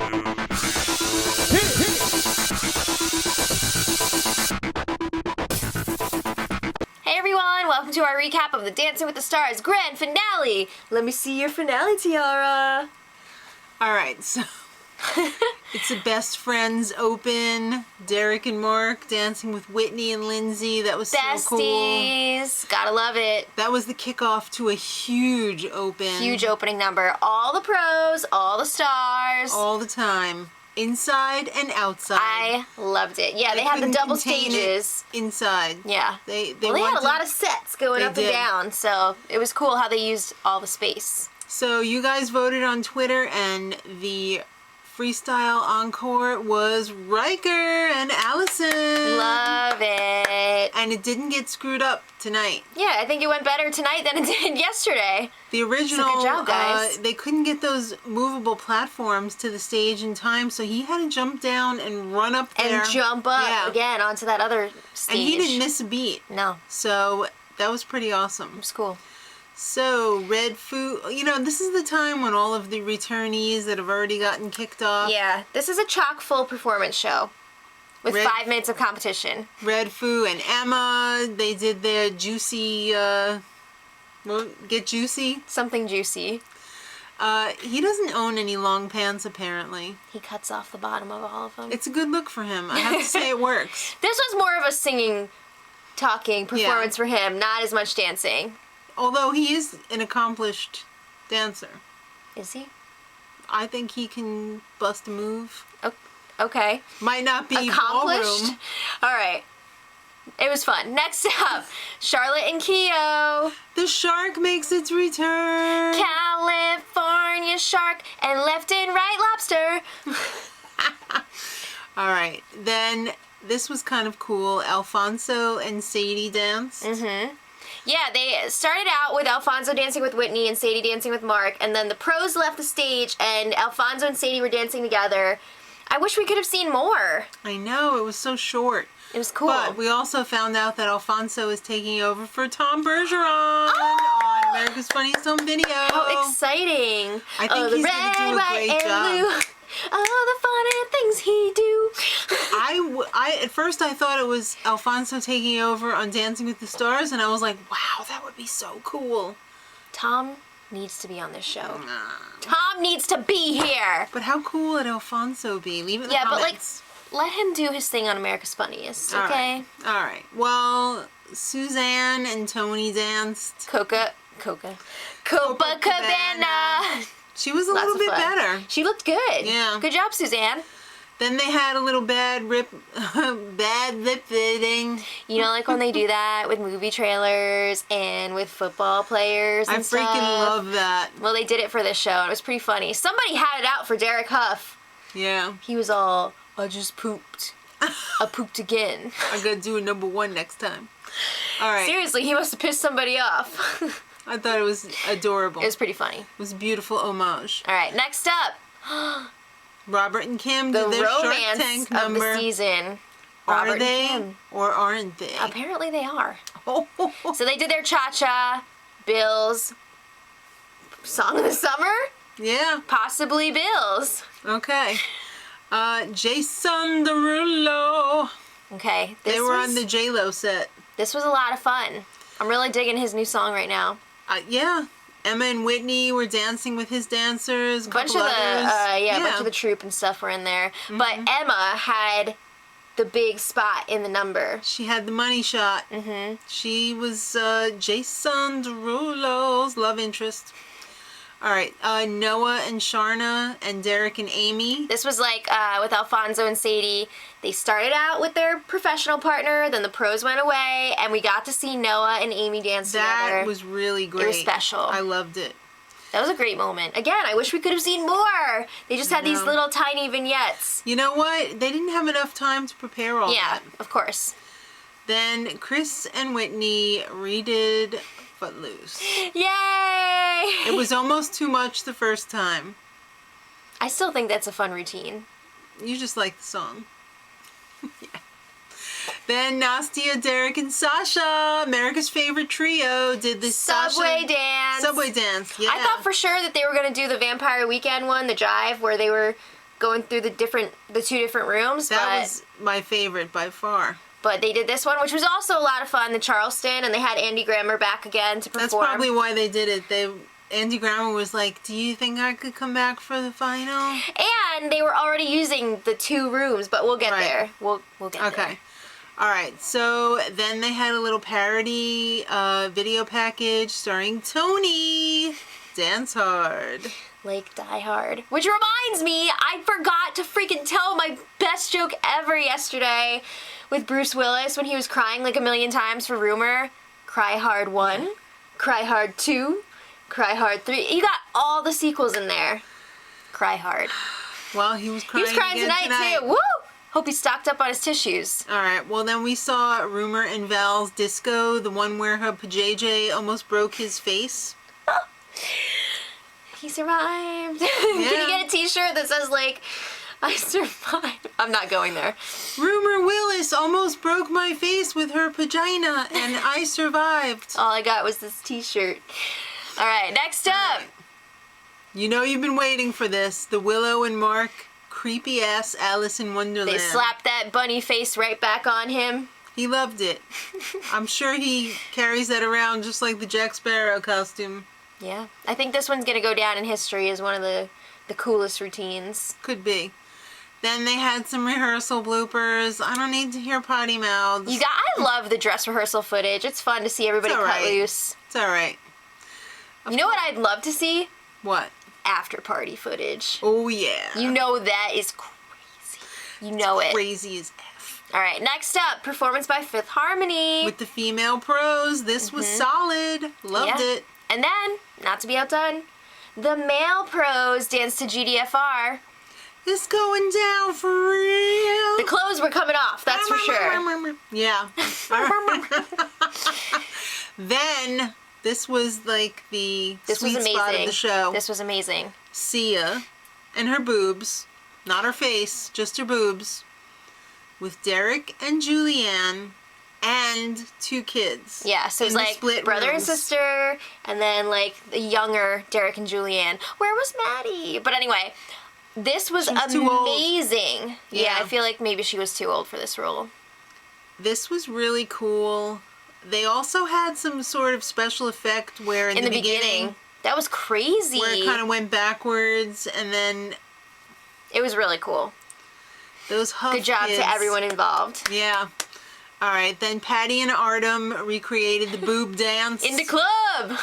Hey everyone, welcome to our recap of the Dancing with the Stars grand finale. Let me see your finale tiara. Alright, so it's the Best Friends Open. Derek and Mark dancing with Whitney and Lindsay. That was Besties. so cool. Gotta love it. That was the kickoff to a huge open. Huge opening number. All the pros, all the stars. All the time. Inside and outside. I loved it. Yeah, they had the double stages. Inside. Yeah. They had a lot of sets going up and down, so it was cool how they used all the space. So you guys voted on Twitter, and the freestyle encore was Riker and Allison. Love it. And it didn't get screwed up tonight. Yeah, I think it went better tonight than it did yesterday. The original, good job, guys. They couldn't get those movable platforms to the stage in time, so he had to jump down and run up there. And jump up again onto that other stage. And he didn't miss a beat. No. So that was pretty awesome. It was cool. So, Red Food, you know, this is the time when all of the returnees that have already gotten kicked off. Yeah, this is a chock full performance show with 5 minutes of competition. Red Foo and Emma, they did their juicy, get juicy? Something juicy. He doesn't own any long pants, apparently. He cuts off the bottom of all of them. It's a good look for him. I have to say it works. This was more of a singing, talking performance for him, not as much dancing. Although he is an accomplished dancer. Is he? I think he can bust a move. Okay. Might not be accomplished. ballroom. All right. It was fun. Next up, Charlotte and Keo. The shark makes its return. California shark and left and right lobster. All right. Then this was kind of cool. Alfonso and Sadie danced. Mm-hmm. Yeah, they started out with Alfonso dancing with Whitney and Sadie dancing with Mark, and then the pros left the stage and Alfonso and Sadie were dancing together. I wish we could have seen more. I know, it was so short. It was cool. But we also found out that Alfonso is taking over for Tom Bergeron on America's Funniest Home Video. How exciting. I think he's going to do a great job. Blue. Oh, the funny things he do. At first I thought it was Alfonso taking over on Dancing with the Stars, and I was like, wow, that would be so cool. Tom needs to be on this show. Tom needs to be here. But how cool would Alfonso be? Leave it in the comments. But let him do his thing on America's Funniest, okay? All right. Well, Suzanne and Tony danced. Copacabana. She was a little bit better. She looked good. Yeah. Good job, Suzanne. Then they had a little bad lip fitting. You know, like when they do that with movie trailers and with football players and stuff. I freaking love that. Well, they did it for this show, and it was pretty funny. Somebody had it out for Derek Huff. Yeah. He was all, I just pooped. I pooped again. I gotta do a #1 next time. All right. Seriously, he must have pissed somebody off. I thought it was adorable. It was pretty funny. It was a beautiful homage. All right, next up. Robert and Kim did their Shark Tank number. The romance of the season. Are they or aren't they? Apparently they are. So they did their cha-cha, Bills, Song of the Summer? Yeah. Possibly Bills. Okay. Jason Derulo. Okay. They were on the J-Lo set. This was a lot of fun. I'm really digging his new song right now. Yeah. Emma and Whitney were dancing with his dancers. A bunch of the troupe and stuff were in there. Mm-hmm. But Emma had the big spot in the number. She had the money shot. Mm-hmm. She was Jason Derulo's love interest. All right, Noah and Sharna and Derek and Amy. This was like with Alfonso and Sadie. They started out with their professional partner, then the pros went away, and we got to see Noah and Amy dance together. That was really great. It was special. I loved it. That was a great moment. Again, I wish we could have seen more. They just had these little tiny vignettes. You know what? They didn't have enough time to prepare all that. Yeah, of course. Then Chris and Whitney redid Footloose. Yay! It was almost too much the first time. I still think that's a fun routine. You just like the song. Yeah. Then Nastia, Derek, and Sasha, America's favorite trio, did the Subway dance. Subway dance, yeah. I thought for sure that they were going to do the Vampire Weekend one, the Jive, where they were going through the two different rooms. That was my favorite by far. But they did this one, which was also a lot of fun, the Charleston, and they had Andy Grammer back again to perform. That's probably why they did it. Andy Grammer was like, do you think I could come back for the final? And they were already using the 2 rooms, but we'll get there. We'll get there. Okay. All right. So then they had a little parody video package starring Tony. Dance Hard. Like Die Hard. Which reminds me, I forgot to freaking tell my best joke ever yesterday with Bruce Willis when he was crying like a million times for Rumor. Cry Hard 1, Cry Hard 2, Cry Hard 3. You got all the sequels in there. Cry Hard. Well, he was crying. He was crying tonight too. Woo! Hope he stocked up on his tissues. All right. Well, then we saw Rumor and Val's disco, the one where her PJJ almost broke his face. He survived. Can you get a t-shirt that says, like, I survived? I'm not going there. Rumor Willis almost broke my face with her vagina, and I survived. All I got was this t-shirt. All right, next up. You know you've been waiting for this. The Willow and Mark creepy-ass Alice in Wonderland. They slapped that bunny face right back on him. He loved it. I'm sure he carries that around just like the Jack Sparrow costume. Yeah. I think this one's going to go down in history as one of the coolest routines. Could be. Then they had some rehearsal bloopers. I don't need to hear potty mouths. I love the dress rehearsal footage. It's fun to see everybody cut loose. It's all right. You know what I'd love to see? What? After party footage. Oh, yeah. You know that is crazy. You know it. Crazy as F. All right, next up, performance by Fifth Harmony. With the female pros, this was solid. Loved it. And then, not to be outdone, the male pros danced to GDFR. It's going down for real. The clothes were coming off, that's for sure. Yeah. Then, this was like the sweet spot of the show. This was amazing. Sia and her boobs, not her face, just her boobs, with Derek and Julianne and 2 kids. Yeah, so it was like split brother rooms. and sister, and then like the younger Derek and Julianne. Where was Maddie? But anyway, this was amazing. Yeah, I feel like maybe she was too old for this role. This was really cool. They also had some sort of special effect where in the beginning that was crazy. where it kind of went backwards, and then it was really cool. Those Huff Good job kids. to everyone involved. Yeah. All right. Then Patty and Artem recreated the boob dance. In the club.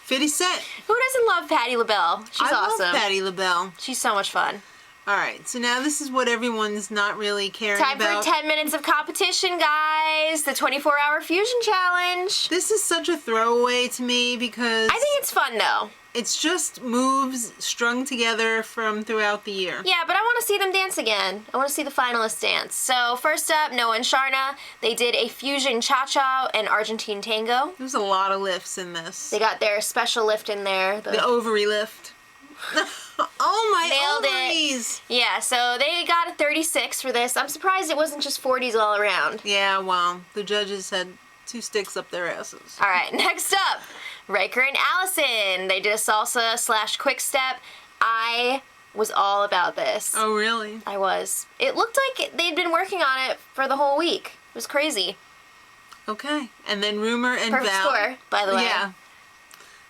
50 Cent. Who doesn't love Patti LaBelle? She's awesome. I love Patti LaBelle. She's so much fun. All right. So now this is what everyone's not really caring Time about. for 10 minutes of competition, guys. The 24-hour fusion challenge. This is such a throwaway to me because I think it's fun, though. it's just moves strung together from throughout the year. Yeah, but I want to see them dance again. I want to see the finalists dance. So first up, Noah and Sharna. They did a fusion cha-cha and Argentine tango. There's a lot of lifts in this. They got their special lift in there. The ovary lift. Oh, my Nailed ovaries! it. Yeah, so they got a 36 for this. I'm surprised it wasn't just 40s all around. Yeah, well, the judges had 2 sticks up their asses. All right, next up, Riker and Allison. They did a salsa / quick step. I was all about this. Oh, really? I was. It looked like they'd been working on it for the whole week. It was crazy. Okay. And then Rumor and Perfect Val. score, by the way. Yeah.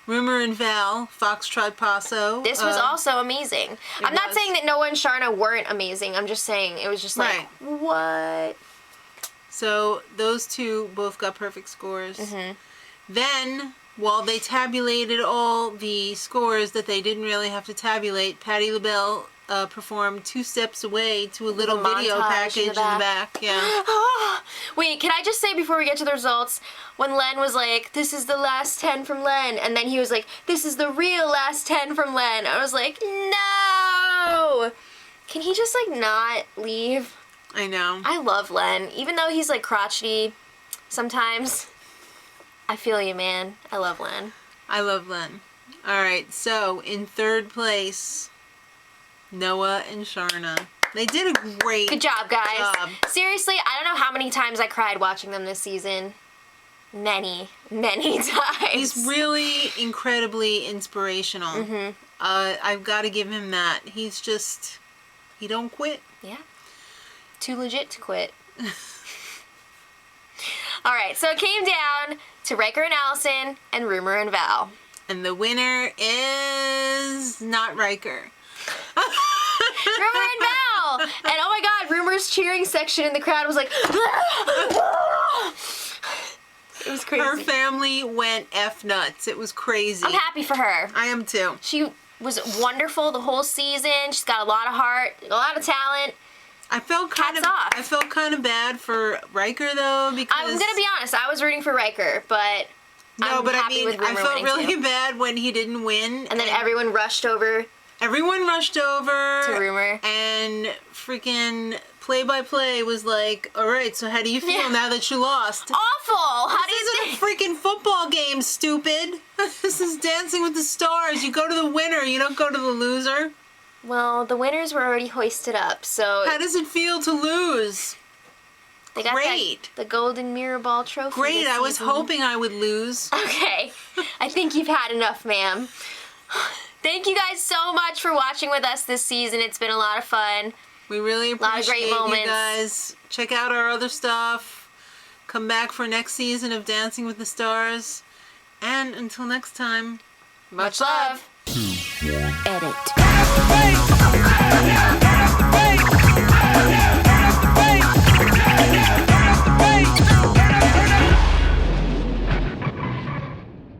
Rumor and Val, Foxtrot Paso. This was also amazing. I'm not saying that Noah and Sharna weren't amazing. I'm just saying it was just like, what? So those 2 both got perfect scores. Mm-hmm. Then, while they tabulated all the scores that they didn't really have to tabulate, Patti LaBelle performed 2 Steps Away to a little video montage package in the back. Yeah. Wait, can I just say before we get to the results, when Len was like, this is the last 10 from Len, and then he was like, this is the real last 10 from Len, I was like, no! Can he just like not leave? I know. I love Len, even though he's like crotchety sometimes. I feel you, man. I love Len. I love Len. All right, so in 3rd place, Noah and Sharna. They did a great Good job, guys. job. Seriously, I don't know how many times I cried watching them this season. Many, many times. He's really incredibly inspirational. Mm-hmm. I've got to give him that. He's just He don't quit. Yeah. Too legit to quit. All right, so it came down to Riker and Allison and Rumor and Val. And the winner is not Riker. Rumor and Val! And oh my god, Rumor's cheering section in the crowd was like... It was crazy. Her family went F nuts. It was crazy. I'm happy for her. I am too. She was wonderful the whole season. She's got a lot of heart, a lot of talent. I felt kind of bad for Riker though, because I'm gonna be honest, I was rooting for Riker, but I'm happy with Rumor I felt winning really too. bad when he didn't win. And then everyone rushed over to Rumor. And freaking play-by-play was like, all right, so how do you feel now that you lost? Awful! How do This you isn't a freaking football game, stupid. This is Dancing with the Stars. You go to the winner, you don't go to the loser. Well, the winners were already hoisted up, so... How does it feel to lose? They got Great. the Golden Mirror Ball trophy Great, this I was season. hoping I would lose. Okay. I think you've had enough, ma'am. Thank you guys so much for watching with us this season. It's been a lot of fun. We really lot of great appreciate moments. you guys. Check out our other stuff. Come back for next season of Dancing with the Stars. And until next time, much love. Edit.